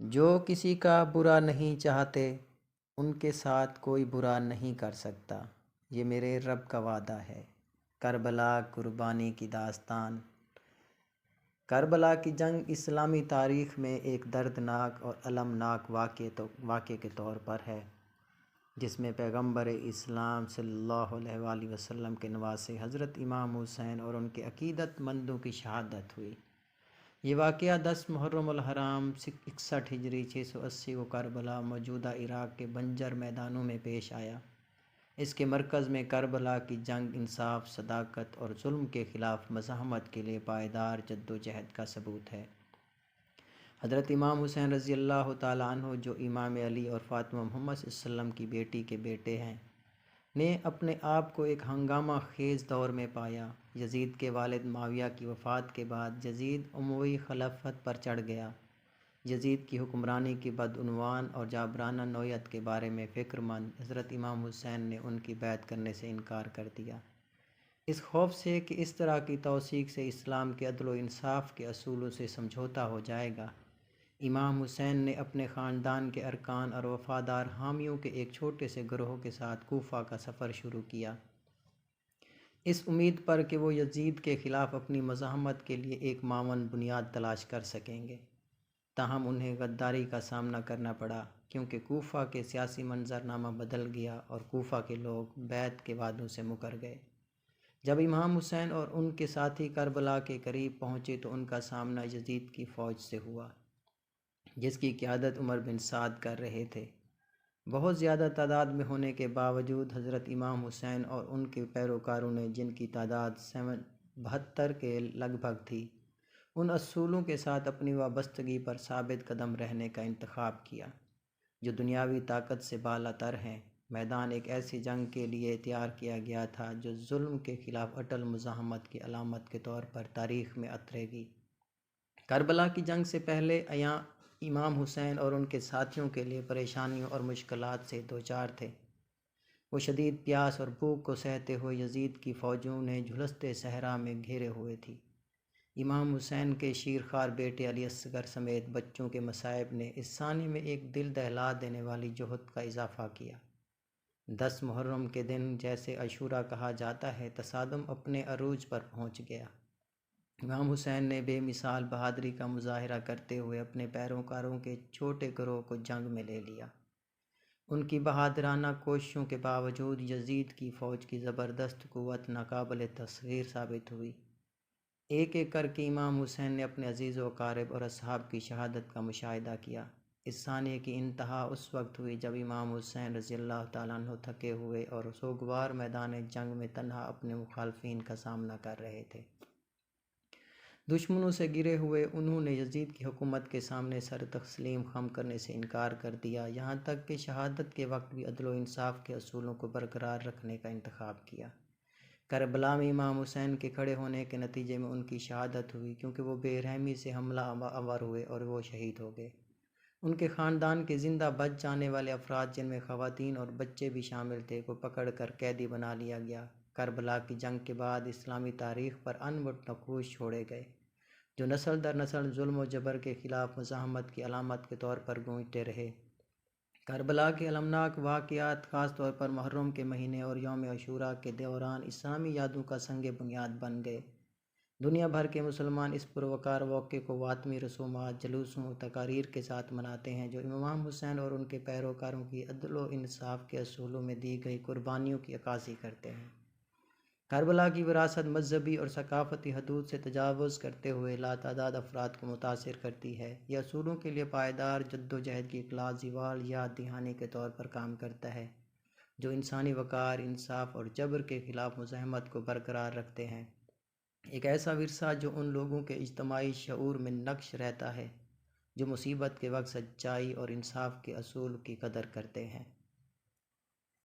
جو کسی کا برا نہیں چاہتے ان کے ساتھ کوئی برا نہیں کر سکتا، یہ میرے رب کا وعدہ ہے۔ کربلا قربانی کی داستان۔ کربلا کی جنگ اسلامی تاریخ میں ایک دردناک اور المناک واقعے کے طور پر ہے، جس میں پیغمبر اسلام صلی اللہ علیہ وآلہ وسلم کے نواسے حضرت امام حسین اور ان کے عقیدت مندوں کی شہادت ہوئی۔ یہ واقعہ 10 محرم الحرام 61 ہجری 680 کو کربلا موجودہ عراق کے بنجر میدانوں میں پیش آیا۔ اس کے مرکز میں کربلا کی جنگ انصاف، صداقت اور ظلم کے خلاف مزاحمت کے لیے پائیدار جدوجہد کا ثبوت ہے۔ حضرت امام حسین رضی اللہ تعالیٰ عنہ، جو امام علی اور فاطمہ محمد صلی اللہ علیہ وسلم کی بیٹی کے بیٹے ہیں، نے اپنے آپ کو ایک ہنگامہ خیز دور میں پایا۔ یزید کے والد معاویہ کی وفات کے بعد یزید اموی خلافت پر چڑھ گیا۔ یزید کی حکمرانی کی بدعنوان اور جابرانہ نوعیت کے بارے میں فکر مند حضرت امام حسین نے ان کی بیعت کرنے سے انکار کر دیا، اس خوف سے کہ اس طرح کی توثیق سے اسلام کے عدل و انصاف کے اصولوں سے سمجھوتا ہو جائے گا۔ امام حسین نے اپنے خاندان کے ارکان اور وفادار حامیوں کے ایک چھوٹے سے گروہ کے ساتھ کوفہ کا سفر شروع کیا، اس امید پر کہ وہ یزید کے خلاف اپنی مزاحمت کے لیے ایک معاون بنیاد تلاش کر سکیں گے۔ تاہم انہیں غداری کا سامنا کرنا پڑا، کیونکہ کوفہ کے سیاسی منظرنامہ بدل گیا اور کوفہ کے لوگ بیعت کے وعدوں سے مکر گئے۔ جب امام حسین اور ان کے ساتھی کربلا کے قریب پہنچے تو ان کا سامنا یزید کی فوج سے ہوا، جس کی قیادت عمر بن سعد کر رہے تھے۔ بہت زیادہ تعداد میں ہونے کے باوجود حضرت امام حسین اور ان کے پیروکاروں نے، جن کی تعداد 72 کے لگ بھگ تھی، ان اصولوں کے ساتھ اپنی وابستگی پر ثابت قدم رہنے کا انتخاب کیا جو دنیاوی طاقت سے بالا تر ہیں۔ میدان ایک ایسی جنگ کے لیے تیار کیا گیا تھا جو ظلم کے خلاف اٹل مزاحمت کی علامت کے طور پر تاریخ میں اترے گی۔ کربلا کی جنگ سے پہلے امام حسین اور ان کے ساتھیوں کے لیے پریشانیوں اور مشکلات سے دوچار تھے۔ وہ شدید پیاس اور بھوک کو سہتے ہوئے یزید کی فوجوں نے جھلستے صحرا میں گھیرے ہوئے تھی۔ امام حسین کے شیرخوار بیٹے علی اصغر سمیت بچوں کے مصائب نے اس ثانی میں ایک دل دہلا دینے والی جہد کا اضافہ کیا۔ 10 محرم کے دن، جسے عاشوراء کہا جاتا ہے، تصادم اپنے عروج پر پہنچ گیا۔ امام حسین نے بے مثال بہادری کا مظاہرہ کرتے ہوئے اپنے پیروکاروں کے چھوٹے گروہ کو جنگ میں لے لیا۔ ان کی بہادرانہ کوششوں کے باوجود یزید کی فوج کی زبردست قوت ناقابل تصغیر ثابت ہوئی۔ ایک ایک کر کے امام حسین نے اپنے عزیز و اقارب اور اصحاب کی شہادت کا مشاہدہ کیا۔ اس ثانیے کی انتہا اس وقت ہوئی جب امام حسین رضی اللہ تعالیٰ عنہ تھکے ہوئے اور سوگوار میدان جنگ میں تنہا اپنے مخالفین کا سامنا کر رہے تھے۔ دشمنوں سے گرے ہوئے انہوں نے یزید کی حکومت کے سامنے سر تسلیم خم کرنے سے انکار کر دیا، یہاں تک کہ شہادت کے وقت بھی عدل و انصاف کے اصولوں کو برقرار رکھنے کا انتخاب کیا۔ کربلا میں امام حسین کے کھڑے ہونے کے نتیجے میں ان کی شہادت ہوئی، کیونکہ وہ بے رحمی سے حملہ آور ہوئے اور وہ شہید ہو گئے۔ ان کے خاندان کے زندہ بچ جانے والے افراد، جن میں خواتین اور بچے بھی شامل تھے، کو پکڑ کر قیدی بنا لیا گیا۔ کربلا کی جنگ کے بعد اسلامی تاریخ پر انمٹ نقوش چھوڑے گئے، جو نسل در نسل ظلم و جبر کے خلاف مزاحمت کی علامت کے طور پر گونجتے رہے۔ کربلا کے المناک واقعات خاص طور پر محرم کے مہینے اور یوم عاشوراء کے دوران اسلامی یادوں کا سنگ بنیاد بن گئے۔ دنیا بھر کے مسلمان اس پروقار واقعے کو ماتمی رسومات، جلوسوں اور تقاریر کے ساتھ مناتے ہیں، جو امام حسین اور ان کے پیروکاروں کی عدل و انصاف کے اصولوں میں دی گئی قربانیوں کی عکاسی کرتے ہیں۔ کربلا کی وراثت مذہبی اور ثقافتی حدود سے تجاوز کرتے ہوئے لاتعداد افراد کو متاثر کرتی ہے۔ یہ اصولوں کے لیے پائیدار جدوجہد کی ایک لازوال یاد دہانی کے طور پر کام کرتا ہے، جو انسانی وقار، انصاف اور جبر کے خلاف مزاحمت کو برقرار رکھتے ہیں۔ ایک ایسا ورثہ جو ان لوگوں کے اجتماعی شعور میں نقش رہتا ہے جو مصیبت کے وقت سچائی اور انصاف کے اصول کی قدر کرتے ہیں۔